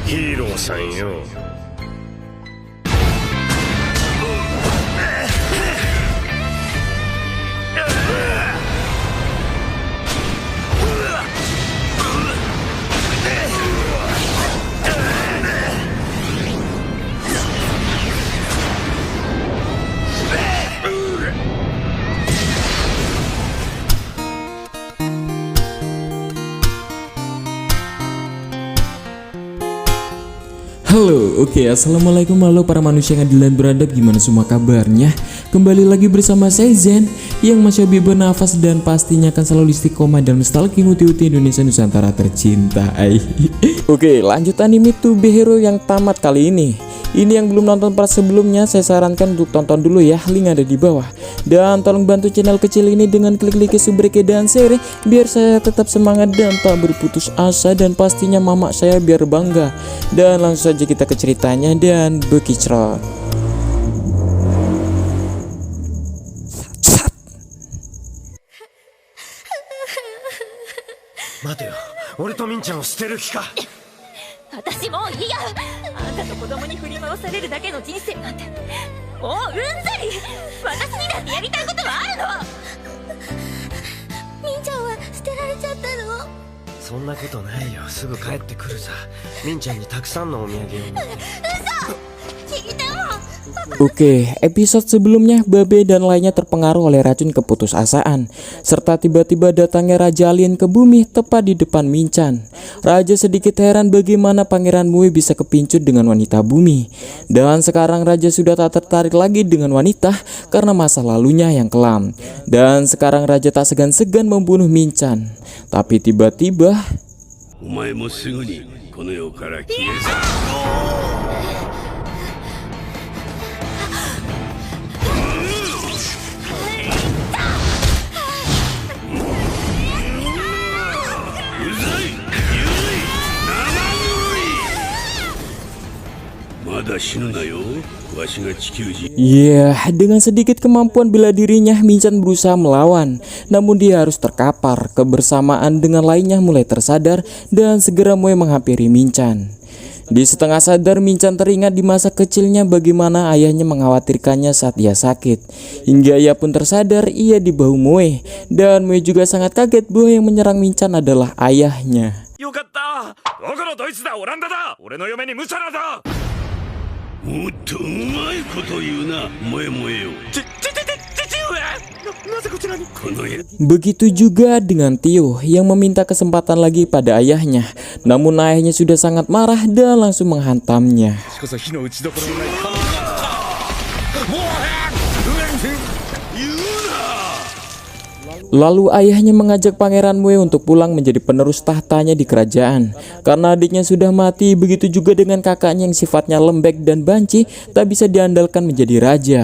ヒーローさんよ。Halo, assalamualaikum, halo para manusia yang adil dan beradab, gimana semua kabarnya? Kembali lagi bersama saya Zen, yang masih hobi bernafas dan pastinya akan selalu istiqomah dan stalking uti-uti Indonesia Nusantara tercinta. Oke, lanjut anime To Be Hero yang tamat kali ini. Ini yang belum nonton part sebelumnya, saya sarankan untuk tonton dulu ya, link ada di bawah. Dan tolong bantu channel kecil ini dengan klik like, subscribe dan share, biar saya tetap semangat dan tak berputus asa, dan pastinya mama saya biar bangga. Dan langsung saja kita ke ceritanya dan bekicrot. 待てよ、俺とミンちゃんを捨てる気か。私もういいや。あんたと子供に振り回されるだけの人生なんてもううんざり。私にだってやりたいことはあるの。みんちゃんは捨てられちゃったの？そんなことないよ、すぐ帰ってくるさ。ミンちゃんにたくさんのお土産を持って。嘘。聞いても。Oke, episode sebelumnya Babe dan lainnya terpengaruh oleh racun keputusasaan, serta tiba-tiba datangnya Raja Alien ke bumi tepat di depan Minchan. Raja sedikit heran bagaimana Pangeran Mue bisa kepincut dengan wanita bumi. Dan sekarang Raja sudah tak tertarik lagi dengan wanita karena masa lalunya yang kelam. Dan sekarang Raja tak segan-segan membunuh Minchan. Tapi tiba-tiba dengan sedikit kemampuan bela dirinya, Minchan berusaha melawan. Namun dia harus terkapar. Kebersamaan dengan lainnya mulai tersadar dan segera mulai menghampiri Minchan. Di setengah sadar, Minchan teringat di masa kecilnya bagaimana ayahnya mengkhawatirkannya saat ia sakit. Hingga ia pun tersadar ia di bahu Mue. Dan Mue juga sangat kaget bahwa yang menyerang Minchan adalah ayahnya. Begitu juga dengan Tio yang meminta kesempatan lagi pada ayahnya. Namun ayahnya sudah sangat marah dan langsung menghantamnya. Lalu ayahnya mengajak Pangeran Mue untuk pulang menjadi penerus tahtanya di kerajaan. Karena adiknya sudah mati, begitu juga dengan kakaknya yang sifatnya lembek dan banci, tak bisa diandalkan menjadi raja.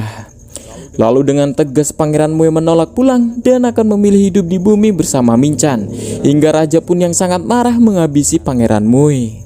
Lalu dengan tegas Pangeran Mue menolak pulang dan akan memilih hidup di bumi bersama Minchan. Hingga raja pun yang sangat marah menghabisi Pangeran Mue.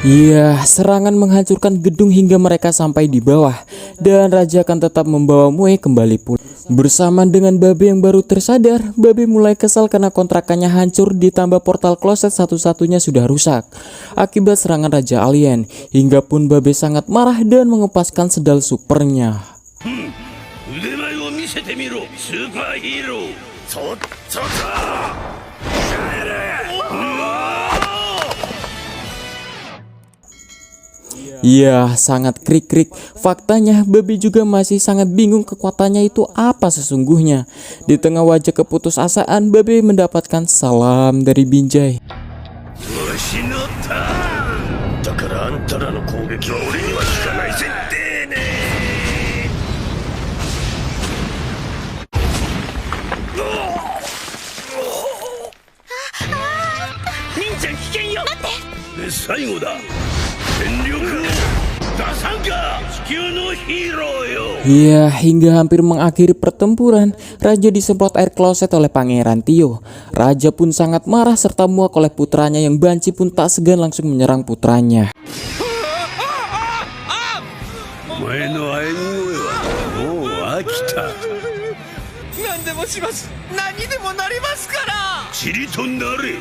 Iya, serangan menghancurkan gedung hingga mereka sampai di bawah. Dan raja akan tetap membawa Mue kembali pulang. Bersama dengan Babe yang baru tersadar, Babe mulai kesal karena kontrakannya hancur, ditambah portal kloset satu-satunya sudah rusak akibat serangan Raja Alien. Hingga pun Babe sangat marah dan mengepaskan sendal supernya. Iya, sangat krik-krik. Faktanya, Babe juga masih sangat bingung kekuatannya itu apa sesungguhnya. Di tengah wajah keputusasaan, Babe mendapatkan salam dari Binjai. 最後だ。全力を出さんか、地球のヒーローよ。Ya, hingga hampir mengakhiri pertempuran, Raja disemprot air kloset oleh Pangeran Tio. Raja pun sangat marah serta muak oleh putranya yang banci pun tak segan langsung menyerang putranya. お前の喘ぎ声はもう飽きた。何でもします。何にでもなりますから。チリとなれ。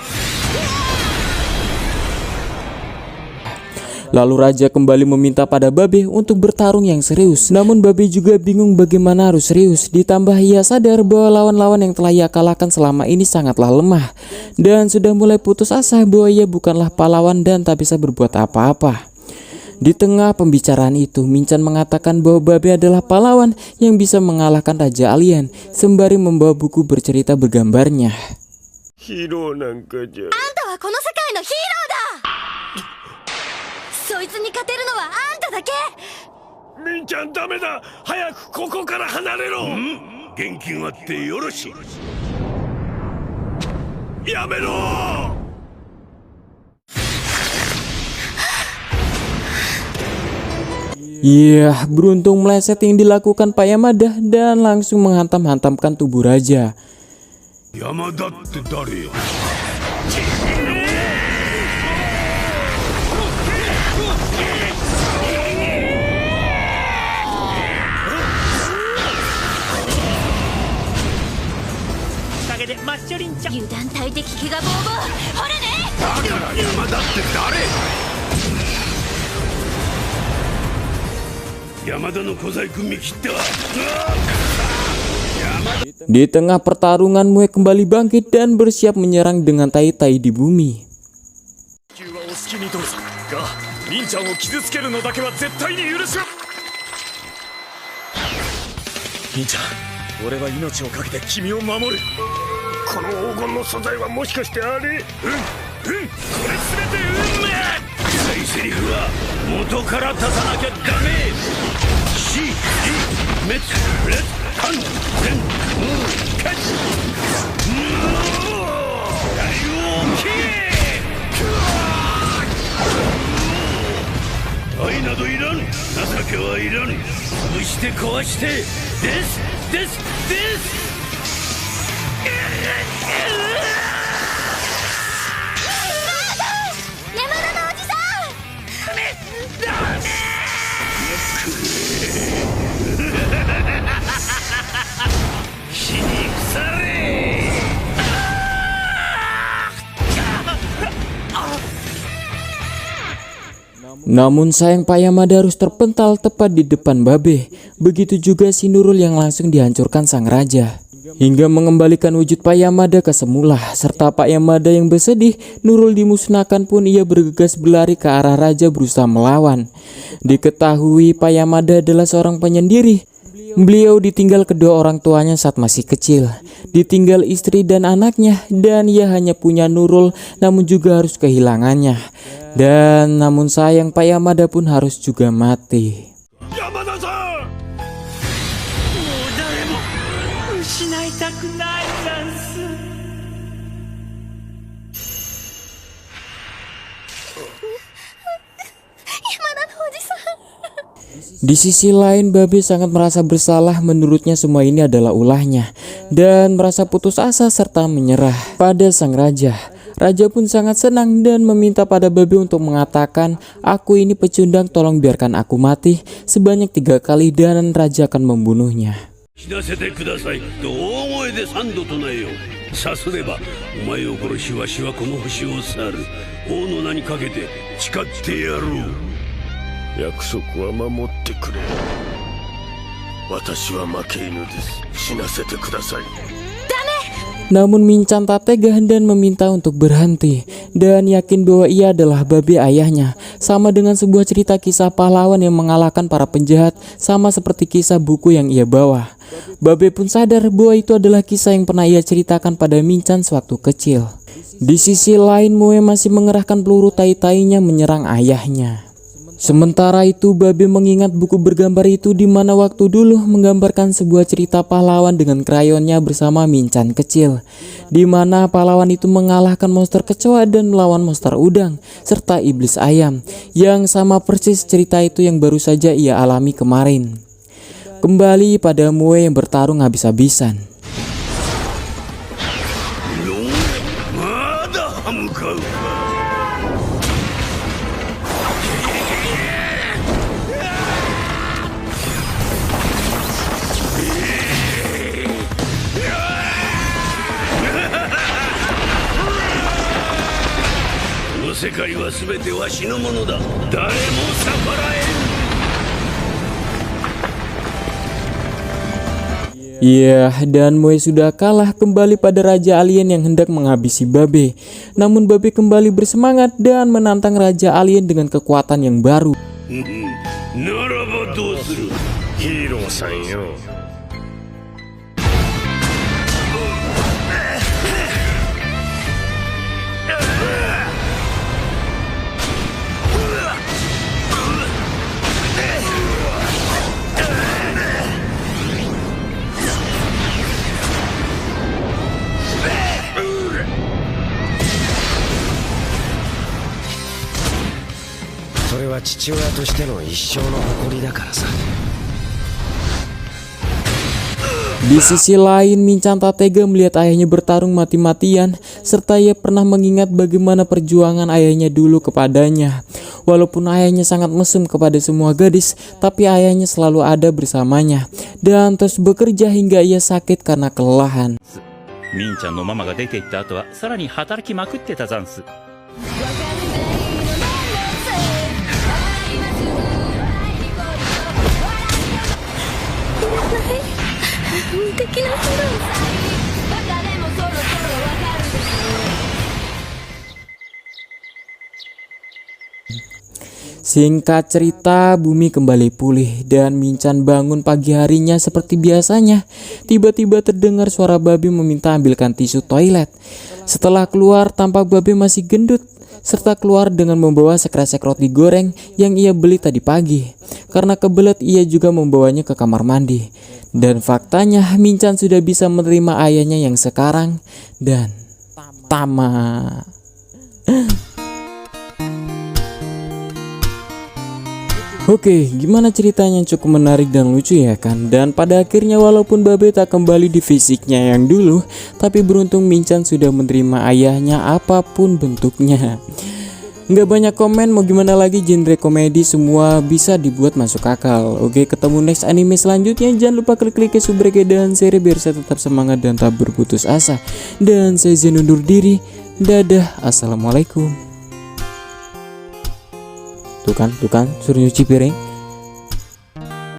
Lalu Raja kembali meminta pada Babe untuk bertarung yang serius. Namun Babe juga bingung bagaimana harus serius. Ditambah ia sadar bahwa lawan-lawan yang telah ia kalahkan selama ini sangatlah lemah. Dan sudah mulai putus asa bahwa ia bukanlah pahlawan dan tak bisa berbuat apa-apa. Di tengah pembicaraan itu, Minchan mengatakan bahwa Babe adalah pahlawan yang bisa mengalahkan Raja Alien, sembari membawa buku bercerita bergambarnya. ヒーローなんかじゃ。あんたはこの世界のヒーローだ。そいつに勝てるのはあんただけ。みんちゃんダメだ。早くここから離れろ。元気があってよろしい。やめろ。 Iya, beruntung meleset yang dilakukan Pak Yamada dan langsung menghantam-hantamkan tubuh Raja. Yamadaって誰よ。 油断大敵気がボーボー。ほれね。だから山田って誰。山田の小細工見切っては。 Di tengah pertarungan, Mue kembali bangkit dan bersiap menyerang dengan tai-tai di bumi. ミンちゃんを傷つけるのだけは絶対に許しろ。ミンちゃん、俺は命をかけて君を守る。この黄金の素材はもしかしてあれ。これ全て運命。大セリフは元から出さなきゃダメ。シリメツレタンゼンカチ大王キ愛などいらん。情けはいらん。潰して壊してですですです。 Namun sayang Pak Yamada harus terpental tepat di depan Babe. Begitu juga si Nurul yang langsung dihancurkan sang raja. Hingga mengembalikan wujud Pak Yamada ke semula. Serta Pak Yamada yang bersedih, Nurul dimusnahkan pun ia bergegas berlari ke arah raja berusaha melawan. Diketahui Pak Yamada adalah seorang penyendiri. Beliau ditinggal kedua orang tuanya saat masih kecil. Ditinggal istri dan anaknya, dan ia hanya punya Nurul namun juga harus kehilangannya. Dan namun sayang Pak Yamada pun harus juga mati. Yamada-san! 失いたくないざんす。 Di sisi lain, Babe sangat merasa bersalah. Menurutnya semua ini adalah ulahnya dan merasa putus asa serta menyerah pada sang raja. Raja pun sangat senang dan meminta pada Babe untuk mengatakan, "Aku ini pecundang, tolong biarkan aku mati sebanyak 3 kali dan raja akan membunuhnya." 死なせてくださいと大声で3度唱えよう。さすればお前を殺しわしはこの星を去る。王の名にかけて誓ってやろう。約束は守ってくれ。私は負け犬です。死なせてください。 Namun Minchan tak tega dan meminta untuk berhenti dan yakin bahwa ia adalah Babe ayahnya. Sama dengan sebuah cerita kisah pahlawan yang mengalahkan para penjahat, sama seperti kisah buku yang ia bawa. Babe pun sadar bahwa itu adalah kisah yang pernah ia ceritakan pada Minchan sewaktu kecil. Di sisi lain, Mue masih mengerahkan peluru tai-tainya menyerang ayahnya. Sementara itu Babe mengingat buku bergambar itu di mana waktu dulu menggambarkan sebuah cerita pahlawan dengan krayonnya bersama Minchan kecil, di mana pahlawan itu mengalahkan monster kecoa dan melawan monster udang serta iblis ayam, yang sama persis cerita itu yang baru saja ia alami kemarin. Kembali pada Moe yang bertarung habis-habisan. まだ歯向かうか。この世界は全てわしのものだ。誰も逆らえん。 Iya, dan Moe sudah kalah kembali pada Raja Alien yang hendak menghabisi Babe. Namun Babe kembali bersemangat dan menantang Raja Alien dengan kekuatan yang baru. ならばどうする。ヒーローさんよ。 それは父親としての一生の誇りだからさ。 Di sisi lain, Minchan tak tega melihat ayahnya bertarung mati-matian, serta ia pernah mengingat bagaimana perjuangan ayahnya dulu kepadanya. Walaupun ayahnya sangat mesum kepada semua gadis, tapi ayahnya selalu ada bersamanya dan terus bekerja hingga ia sakit karena kelelahan. ミンちゃんのママが出て行った後はさらに働きまくってたざんす。 Singkat cerita, bumi kembali pulih dan Minchan bangun pagi harinya seperti biasanya. Tiba-tiba terdengar suara Babe meminta ambilkan tisu toilet. Setelah keluar, tampak Babe masih gendut, serta keluar dengan membawa sekresek roti goreng yang ia beli tadi pagi. Karena kebelet, ia juga membawanya ke kamar mandi. Dan faktanya, Minchan sudah bisa menerima ayahnya yang sekarang dan tamat. Oke, gimana ceritanya? Cukup menarik dan lucu ya kan? Dan pada akhirnya walaupun Babe tak kembali di fisiknya yang dulu, tapi beruntung Minchan sudah menerima ayahnya apapun bentuknya. Nggak banyak komen, mau gimana lagi, genre komedi semua bisa dibuat masuk akal. Oke, ketemu next anime selanjutnya. Jangan lupa klik subrek dan share biar saya tetap semangat dan tak berputus asa. Dan saya Zen undur diri. Dadah, assalamualaikum. Tuh kan, suruh nyuci piring.